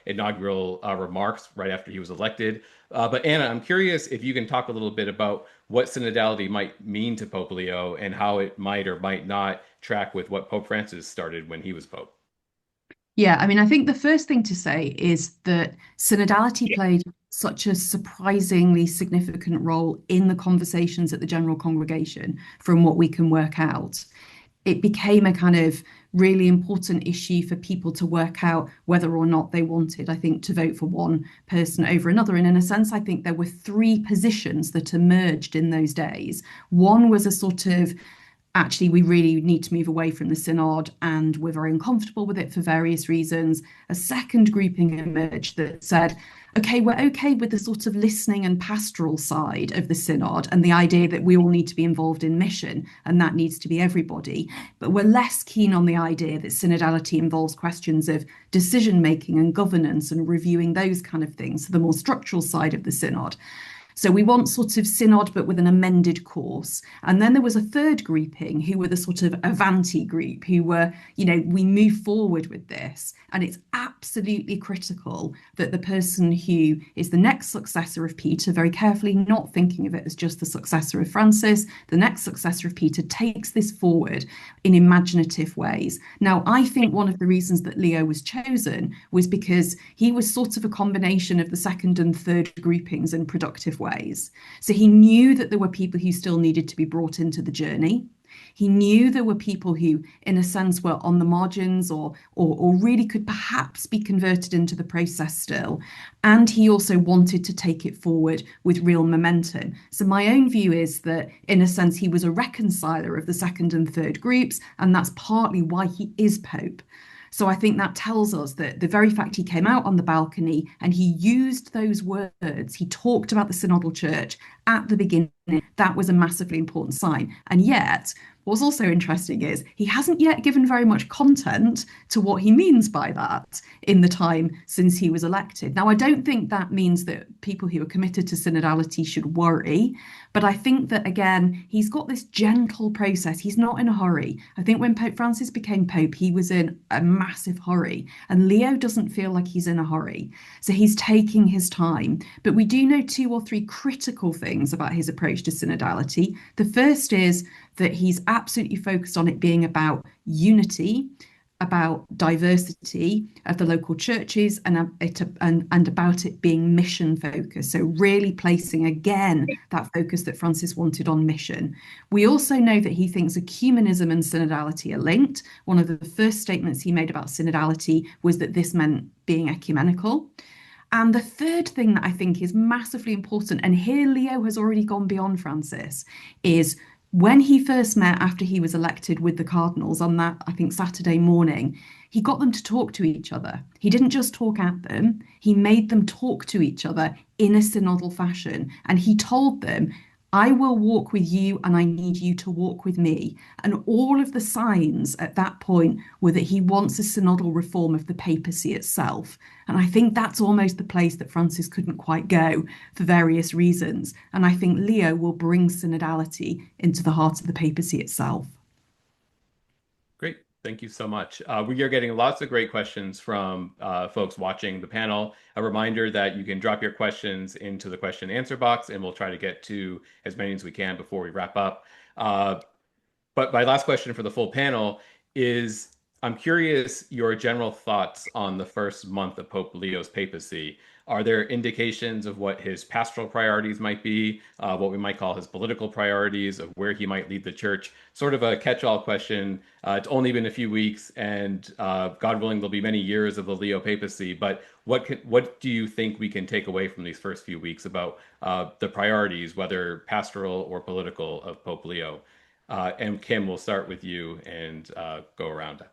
inaugural remarks right after he was elected. But Anna, I'm curious if you can talk a little bit about what synodality might mean to Pope Leo and how it might or might not track with what Pope Francis started when he was Pope. Yeah, I mean, I think the first thing to say is that synodality played such a surprisingly significant role in the conversations at the general congregation from what we can work out. It became a kind of really important issue for people to work out whether or not they wanted, I think, to vote for one person over another. And in a sense, I think there were three positions that emerged in those days. One was a sort of, actually, we really need to move away from the synod and we're very uncomfortable with it for various reasons. A second grouping emerged that said, okay, we're okay with the sort of listening and pastoral side of the synod and the idea that we all need to be involved in mission and that needs to be everybody. But we're less keen on the idea that synodality involves questions of decision making and governance and reviewing those kind of things, so the more structural side of the synod. So we want sort of synod, but with an amended course. And then there was a third grouping who were the sort of Avanti group, who were, we move forward with this. And it's absolutely critical that the person who is the next successor of Peter, very carefully not thinking of it as just the successor of Francis, the next successor of Peter takes this forward in imaginative ways. Now, I think one of the reasons that Leo was chosen was because he was sort of a combination of the second and third groupings in productive ways. So he knew that there were people who still needed to be brought into the journey. He knew there were people who, in a sense, were on the margins or really could perhaps be converted into the process still. And he also wanted to take it forward with real momentum. So my own view is that, in a sense, he was a reconciler of the second and third groups, and that's partly why he is Pope. So I think that tells us that the very fact he came out on the balcony and he used those words, he talked about the synodal church at the beginning, that was a massively important sign. And yet, what's also interesting is he hasn't yet given very much content to what he means by that in the time since he was elected. Now, I don't think that means that people who are committed to synodality should worry, but I think that, again, he's got this gentle process. He's not in a hurry. I think when Pope Francis became Pope, he was in a massive hurry, and Leo doesn't feel like he's in a hurry. So he's taking his time. But we do know two or three critical things about his approach to synodality. The first is that he's absolutely focused on it being about unity, about diversity of the local churches, and about it being mission focused. So really placing again that focus that Francis wanted on mission. We also know that he thinks ecumenism and synodality are linked. One of the first statements he made about synodality was that this meant being ecumenical. And the third thing that I think is massively important, and here Leo has already gone beyond Francis, is when he first met after he was elected with the cardinals on that, I think, Saturday morning, he got them to talk to each other. He didn't just talk at them, he made them talk to each other in a synodal fashion. And he told them, I will walk with you and I need you to walk with me. And all of the signs at that point were that he wants a synodal reform of the papacy itself. And I think that's almost the place that Francis couldn't quite go for various reasons. And I think Leo will bring synodality into the heart of the papacy itself. Great. Thank you so much. We are getting lots of great questions from folks watching the panel. A reminder that you can drop your questions into the question and answer box, and we'll try to get to as many as we can before we wrap up. But my last question for the full panel is, I'm curious your general thoughts on the first month of Pope Leo's papacy. Are there indications of what his pastoral priorities might be, what we might call his political priorities, of where he might lead the church? Sort of a catch-all question. It's only been a few weeks, and God willing, there'll be many years of the Leo papacy. But what do you think we can take away from these first few weeks about the priorities, whether pastoral or political, of Pope Leo? And Kim, we'll start with you and go around.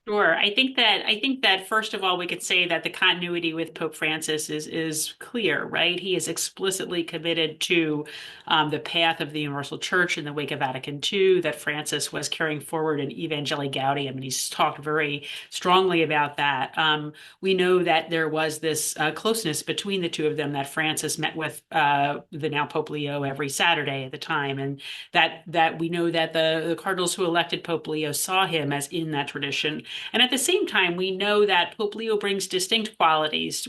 Sure. I think that first of all, we could say that the continuity with Pope Francis is clear, right? He is explicitly committed to the path of the Universal Church in the wake of Vatican II, that Francis was carrying forward in Evangelii Gaudium, and he's talked very strongly about that. We know that there was this closeness between the two of them, that Francis met with the now Pope Leo every Saturday at the time, and that we know that the cardinals who elected Pope Leo saw him as in that tradition. And at the same time, we know that Pope Leo will bring distinct qualities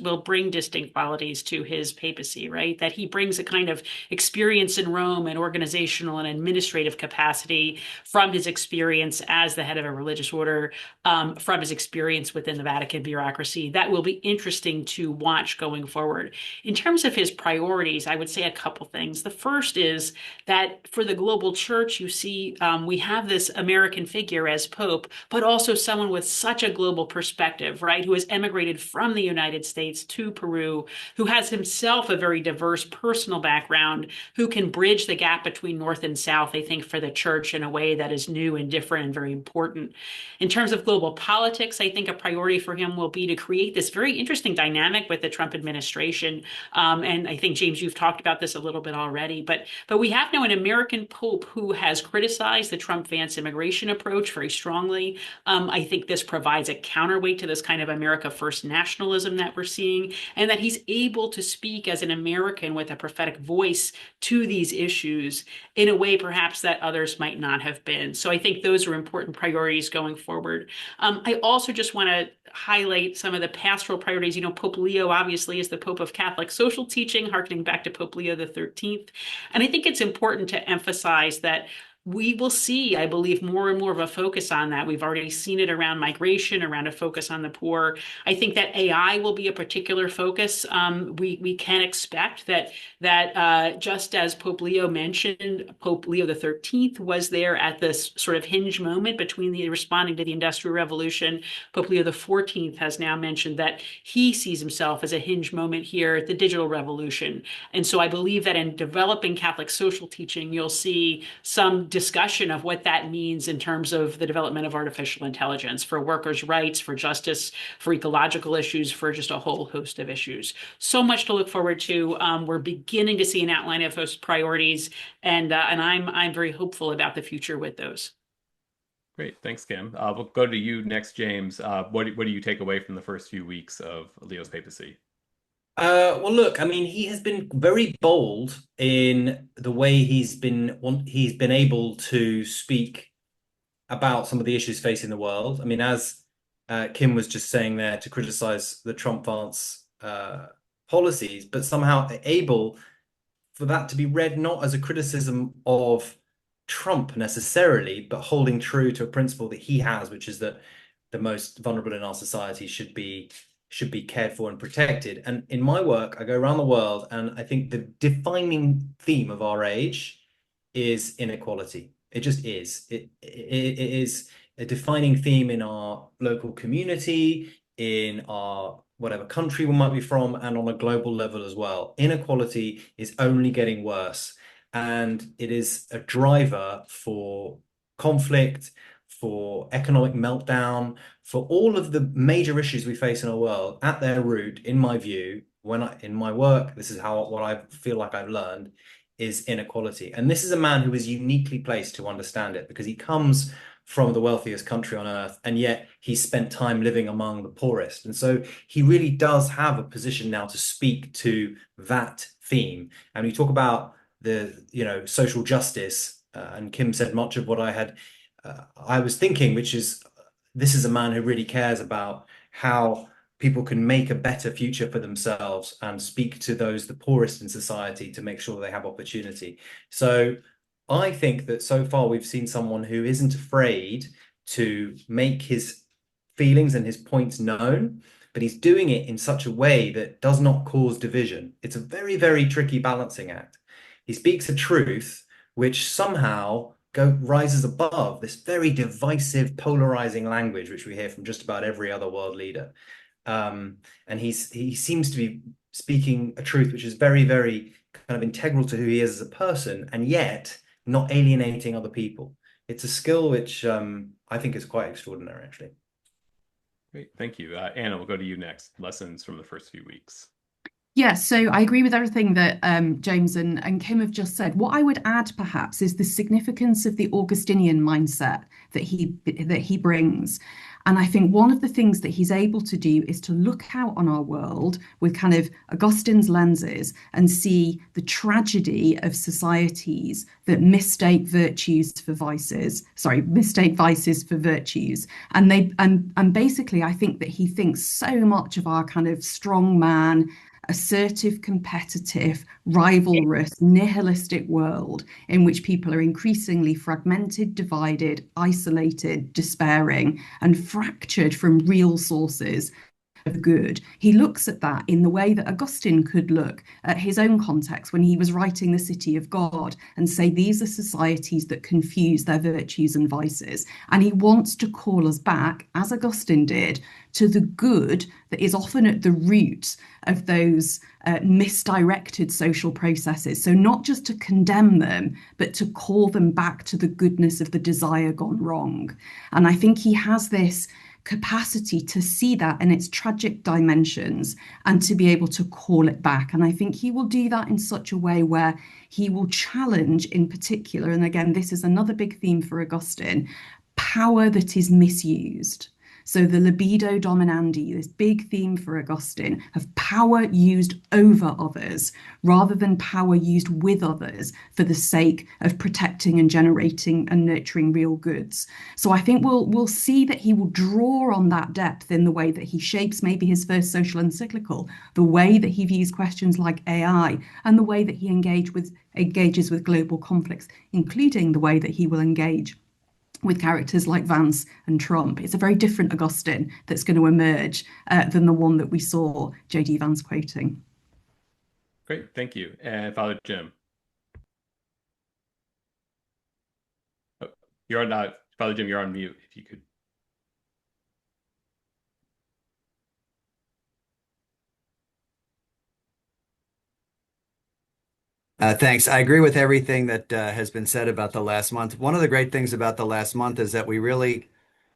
to his papacy, right? That he brings a kind of experience in Rome and organizational and administrative capacity from his experience as the head of a religious order, from his experience within the Vatican bureaucracy. That will be interesting to watch going forward. In terms of his priorities, I would say a couple things. The first is that for the global church, you see, we have this American figure as Pope, but also someone with such a global perspective, right? Who has emigrated from the United States to Peru, who has himself a very diverse personal background, who can bridge the gap between North and South, I think, for the church in a way that is new and different and very important. In terms of global politics, I think a priority for him will be to create this very interesting dynamic with the Trump administration. And I think, James, you've talked about this a little bit already, but we have now an American Pope who has criticized the Trump-Vance immigration approach very strongly. I think this provides a counterweight to this kind of America First nationalism that we're seeing, and that he's able to speak as an American with a prophetic voice to these issues in a way perhaps that others might not have been. So I think those are important priorities going forward. I also just want to highlight some of the pastoral priorities. You know, Pope Leo obviously is the Pope of Catholic social teaching, harkening back to Pope Leo XIII. And I think it's important to emphasize that we will see, I believe, more and more of a focus on that. We've already seen it around migration, around a focus on the poor. I think that AI will be a particular focus. We can expect that just as Pope Leo mentioned, Pope Leo XIII was there at this sort of hinge moment between the responding to the Industrial Revolution. Pope Leo XIV has now mentioned that he sees himself as a hinge moment here at the digital revolution. And so I believe that in developing Catholic social teaching, you'll see some discussion of what that means in terms of the development of artificial intelligence for workers' rights, for justice, for ecological issues, for just a whole host of issues. So much to look forward to. We're beginning to see an outline of those priorities, and I'm very hopeful about the future with those. Great, thanks, Kim. We'll go to you next, James. What do you take away from the first few weeks of Leo's papacy? Well, look, I mean, he has been very bold in the way he's been able to speak about some of the issues facing the world. I mean, as Kim was just saying there, to criticize the Trump-Vance policies, but somehow able for that to be read not as a criticism of Trump necessarily, but holding true to a principle that he has, which is that the most vulnerable in our society should be cared for and protected. And in my work, I go around the world, and I think the defining theme of our age is inequality. It just is. It is a defining theme in our local community, in our whatever country we might be from, and on a global level as well. Inequality is only getting worse, and it is a driver for conflict, for economic meltdown, for all of the major issues we face in our world. At their root, in my view, in my work, this is what I feel like I've learned, is inequality. And this is a man who is uniquely placed to understand it, because he comes from the wealthiest country on earth, and yet he spent time living among the poorest. And so he really does have a position now to speak to that theme. And we talk about the social justice, and Kim said much of what I was thinking, which is this is a man who really cares about how people can make a better future for themselves and speak to the poorest in society to make sure they have opportunity. So I think that so far we've seen someone who isn't afraid to make his feelings and his points known, but he's doing it in such a way that does not cause division. It's a very, very tricky balancing act. He speaks a truth which somehow rises above this very divisive, polarizing language which we hear from just about every other world leader. And he seems to be speaking a truth which is very, very kind of integral to who he is as a person, and yet not alienating other people. It's a skill which I think is quite extraordinary, actually. Great, thank you. Anna, we'll go to you next. Lessons from the first few weeks. Yeah, so I agree with everything that James and Kim have just said. What I would add, perhaps, is the significance of the Augustinian mindset that he brings. And I think one of the things that he's able to do is to look out on our world with kind of Augustine's lenses and see the tragedy of societies that mistake virtues for vices, sorry, mistake vices for virtues. And basically I think that he thinks so much of our kind of strong man, assertive, competitive, rivalrous, nihilistic world in which people are increasingly fragmented, divided, isolated, despairing, and fractured from real sources of good. He looks at that in the way that Augustine could look at his own context when he was writing The City of God and say these are societies that confuse their virtues and vices. And he wants to call us back, as Augustine did, to the good that is often at the root of those misdirected social processes. So, not just to condemn them, but to call them back to the goodness of the desire gone wrong. And I think he has this capacity to see that in its tragic dimensions and to be able to call it back. And I think he will do that in such a way where he will challenge, in particular, and again, this is another big theme for Augustine, power that is misused. So the libido dominandi, this big theme for Augustine of power used over others rather than power used with others for the sake of protecting and generating and nurturing real goods. So I think we'll see that he will draw on that depth in the way that he shapes maybe his first social encyclical, the way that he views questions like AI, and the way that he engages with global conflicts, including the way that he will engage with characters like Vance and Trump. It's a very different Augustine that's going to emerge than the one that we saw J.D. Vance quoting. Great, thank you. And Father Jim. Oh, you're on, Father Jim, you're on mute, if you could. Thanks. I agree with everything that has been said about the last month. One of the great things about the last month is that we really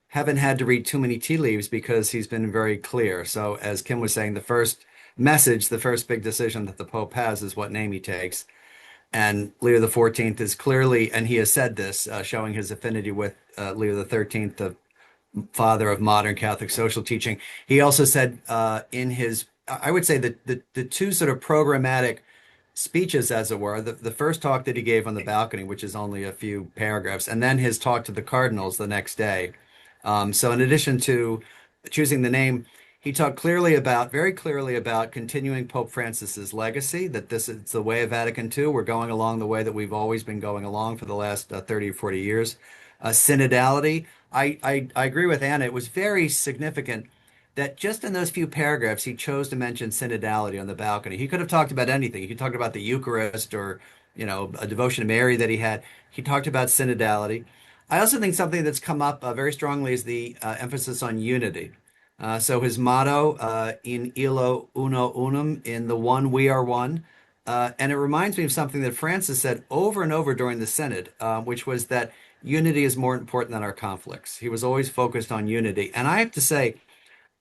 haven't had to read too many tea leaves because he's been very clear. So, as Kim was saying, the first message, the first big decision that the Pope has is what name he takes. And Leo the 14th is clearly, and he has said this, showing his affinity with Leo the 13th, the father of modern Catholic social teaching. He also said in his, I would say that the two sort of programmatic speeches, as it were, the first talk that he gave on the balcony, which is only a few paragraphs, and then his talk to the cardinals the next day. So in addition to choosing the name, he talked very clearly about continuing Pope Francis's legacy, that this is the way of Vatican II. We're going along the way that we've always been going along for the last 30 or 40 years. Synodality. I agree with Anna. It was very significant that just in those few paragraphs, he chose to mention synodality on the balcony. He could have talked about anything. He could talk about the Eucharist or, a devotion to Mary that he had. He talked about synodality. I also think something that's come up very strongly is the emphasis on unity. So his motto, in illo uno unum, in the one we are one. And it reminds me of something that Francis said over and over during the Synod, which was that unity is more important than our conflicts. He was always focused on unity. And I have to say,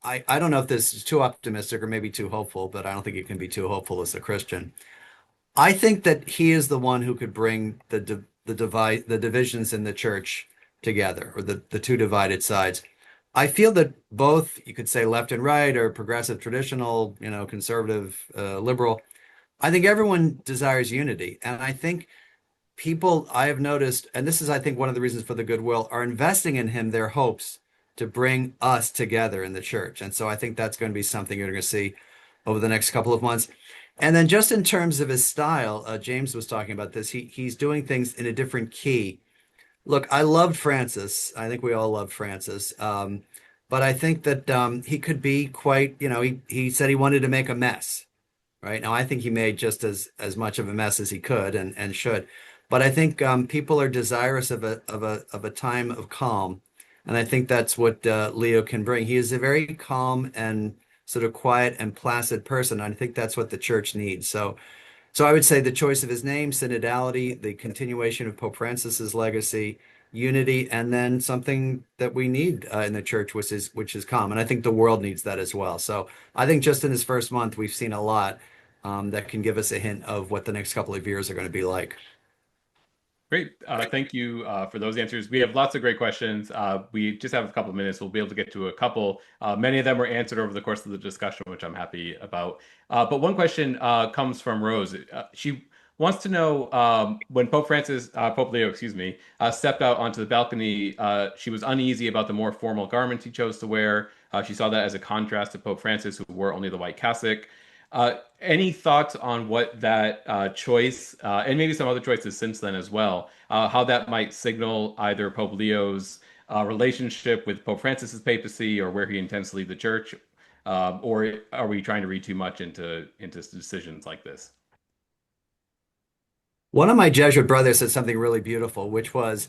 I don't know if this is too optimistic or maybe too hopeful, but I don't think it can be too hopeful as a Christian. I think that he is the one who could bring the divisions in the church together, or the two divided sides. I feel that both, you could say left and right, or progressive, traditional, conservative, liberal. I think everyone desires unity. And I think people, I have noticed, and this is, I think, one of the reasons for the goodwill, are investing in him their hopes to bring us together in the church. And so I think that's going to be something you're going to see over the next couple of months. And then just in terms of his style, James was talking about this. He's doing things in a different key. Look, I loved Francis. I think we all loved Francis. But I think that he could be quite, he said he wanted to make a mess. Right now, I think he made just as much of a mess as he could and should. But I think people are desirous of a time of calm, and I think that's what Leo can bring. He is a very calm and sort of quiet and placid person. I think that's what the church needs. So I would say the choice of his name, synodality, the continuation of Pope Francis's legacy, unity, and then something that we need in the church, which is calm. And I think the world needs that as well. So I think just in his first month, we've seen a lot. that can give us a hint of what the next couple of years are going to be like. Great. Thank you for those answers. We have lots of great questions. We just have a couple of minutes. We'll be able to get to a couple. Many of them were answered over the course of the discussion, which I'm happy about. But one question comes from Rose. She wants to know when Pope Leo, excuse me, stepped out onto the balcony, she was uneasy about the more formal garments he chose to wear. She saw that as a contrast to Pope Francis, who wore only the white cassock. Any thoughts on what that choice, and maybe some other choices since then as well, how that might signal either Pope Leo's relationship with Pope Francis's papacy or where he intends to lead the church, or are we trying to read too much into decisions like this? One of my Jesuit brothers said something really beautiful, which was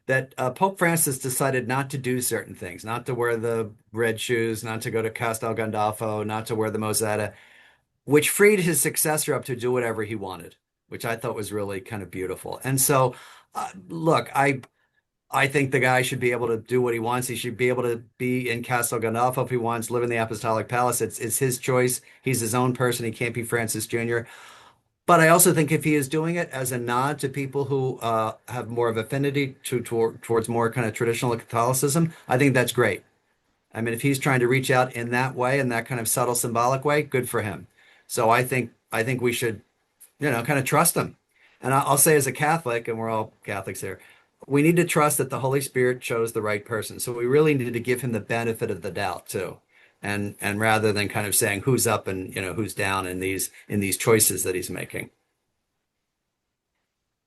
that Pope Francis decided not to do certain things, not to wear the red shoes, not to go to Castel Gandolfo, not to wear the Mosetta, which freed his successor up to do whatever he wanted, which I thought was really kind of beautiful. And so, look, I think the guy should be able to do what he wants. He should be able to be in Castel Gandolfo if he wants, live in the Apostolic Palace. It's his choice. He's his own person. He can't be Francis Jr. But I also think if he is doing it as a nod to people who have more of affinity towards more kind of traditional Catholicism, I think that's great. I mean, if he's trying to reach out in that way, in that kind of subtle symbolic way, good for him. So I think we should, kind of trust him. And I'll say as a Catholic, and we're all Catholics here, we need to trust that the Holy Spirit chose the right person. So we really need to give him the benefit of the doubt too. And rather than kind of saying who's up and who's down in these choices that he's making.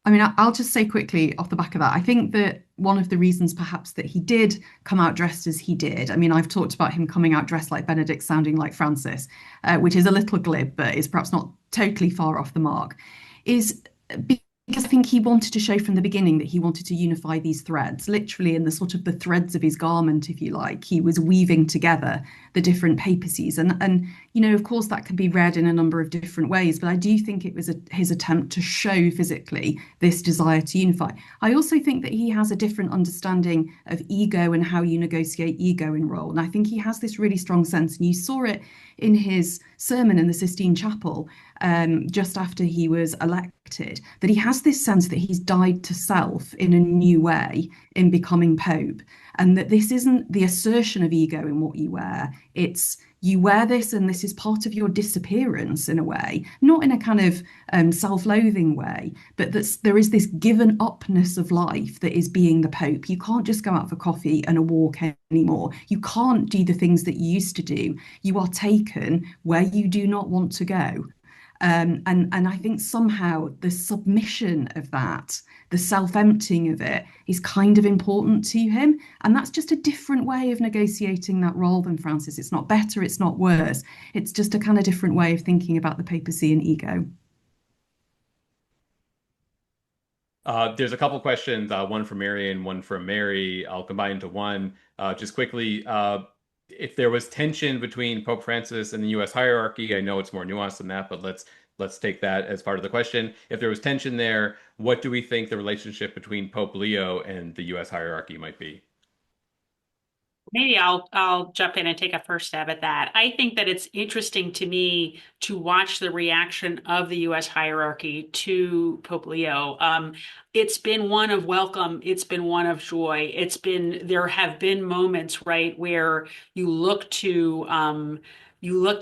I mean, I'll just say quickly off the back of that, I think that one of the reasons perhaps that he did come out dressed as he did, I mean, I've talked about him coming out dressed like Benedict, sounding like Francis, which is a little glib, but is perhaps not totally far off the mark, is because I think he wanted to show from the beginning that he wanted to unify these threads, literally in the sort of the threads of his garment, if you like. He was weaving together the different papacies. And of course, that could be read in a number of different ways, but I do think it was his attempt to show physically this desire to unify. I also think that he has a different understanding of ego and how you negotiate ego in role. And I think he has this really strong sense, and you saw it in his sermon in the Sistine Chapel just after he was elected, that he has this sense that he's died to self in a new way in becoming Pope, and that this isn't the assertion of ego in what you wear. It's you wear this and this is part of your disappearance in a way, not in a kind of self-loathing way, but that there is this given upness of life that is being the Pope. You can't just go out for coffee and a walk anymore. You can't do the things that you used to do. You are taken where you do not want to go. And I think somehow the submission of that, the self-emptying of it, is kind of important to him. And that's just a different way of negotiating that role than Francis. It's not better, it's not worse. It's just a kind of different way of thinking about the papacy and ego. There's a couple questions, one from Mary and one from Mary. I'll combine into one. Just quickly, if there was tension between Pope Francis and the U.S. hierarchy, I know it's more nuanced than that, but let's take that as part of the question. If there was tension there, what do we think the relationship between Pope Leo and the U.S. hierarchy might be? Maybe I'll jump in and take a first stab at that. I think that it's interesting to me to watch the reaction of the U.S. hierarchy to Pope Leo. It's been one of welcome. It's been one of joy. There have been moments, right, where you look to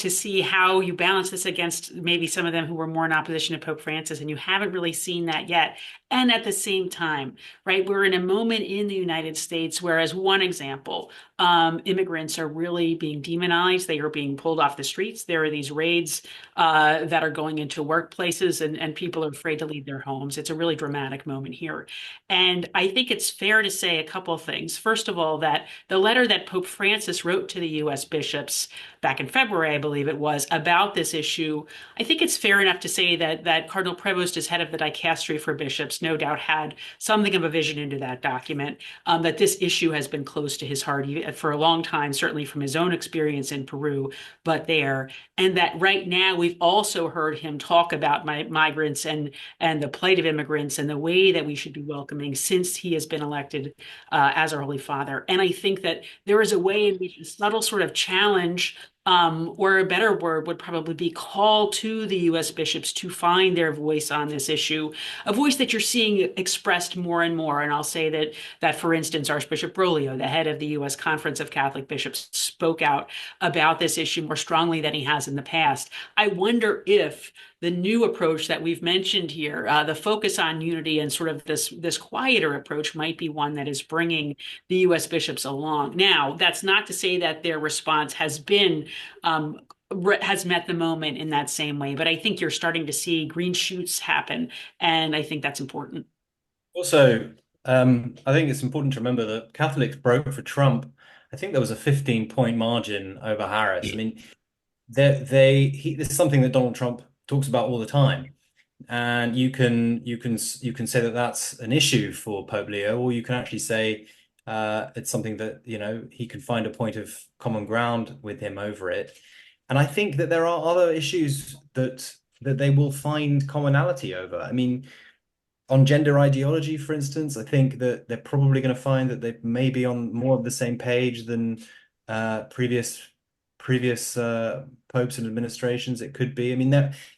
see how you balance this against maybe some of them who were more in opposition to Pope Francis, and you haven't really seen that yet. And at the same time, right, we're in a moment in the United States where, as one example, immigrants are really being demonized. They are being pulled off the streets. There are these raids that are going into workplaces, and people are afraid to leave their homes. It's a really dramatic moment here. And I think it's fair to say a couple of things. First of all, that the letter that Pope Francis wrote to the U.S. bishops back in February, I believe it was, about this issue, I think it's fair enough to say that Cardinal Prevost, as head of the dicastery for bishops, no doubt had something of a vision into that document, that this issue has been close to his heart for a long time, certainly from his own experience in Peru, but there. And that right now we've also heard him talk about migrants and the plight of immigrants and the way that we should be welcoming since he has been elected as our Holy Father. And I think that there is a way in which a subtle sort of challenge or a better word would probably be call to the U.S. bishops to find their voice on this issue, a voice that you're seeing expressed more and more. And I'll say that, for instance, Archbishop Bergoglio, the head of the U.S. Conference of Catholic Bishops, spoke out about this issue more strongly than he has in the past. I wonder if the new approach that we've mentioned here, the focus on unity and sort of this quieter approach, might be one that is bringing the U.S. bishops along. Now, that's not to say that their response um, has met the moment in that same way, but I think you're starting to see green shoots happen, and I think that's important. Also, I think it's important to remember that Catholics broke for Trump. I think there was a 15-point margin over Harris. I mean, this is something that Donald Trump talks about all the time. And you can say that that's an issue for Pope Leo, or you can actually say it's something that he can find a point of common ground with him over it. And I think that there are other issues that they will find commonality over. I mean, on gender ideology, for instance, I think that they're probably going to find that they may be on more of the same page than previous popes and administrations. It could be. I mean,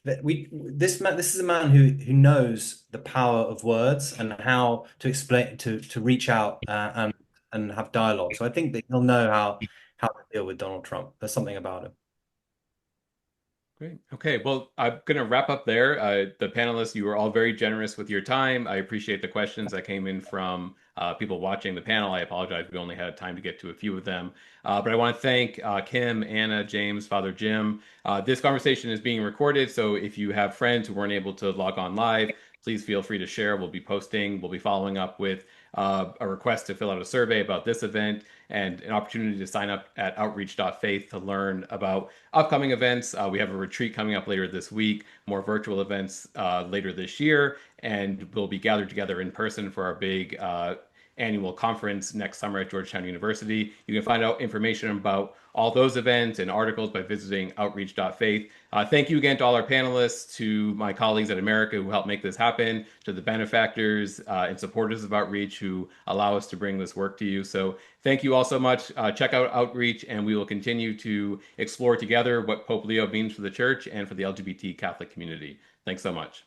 this is a man who knows the power of words and how to explain to reach out and have dialogue. So I think that he'll know how to deal with Donald Trump. There's something about him. Great. Okay. Well, I'm going to wrap up there. The panelists, you were all very generous with your time. I appreciate the questions that came in from people watching the panel. I apologize. We only had time to get to a few of them. But I want to thank Kim, Anna, James, Father Jim. This conversation is being recorded. So if you have friends who weren't able to log on live, please feel free to share. We'll be posting, we'll be following up with a request to fill out a survey about this event and an opportunity to sign up at outreach.faith to learn about upcoming events. We have a retreat coming up later this week, more virtual events later this year, and we'll be gathered together in person for our big annual conference next summer at Georgetown University. You can find out information about all those events and articles by visiting outreach.faith. Thank you again to all our panelists, to my colleagues at America who helped make this happen, to the benefactors and supporters of Outreach who allow us to bring this work to you. So thank you all so much. Check out Outreach, and we will continue to explore together what Pope Leo means for the Church and for the LGBT Catholic community. Thanks so much.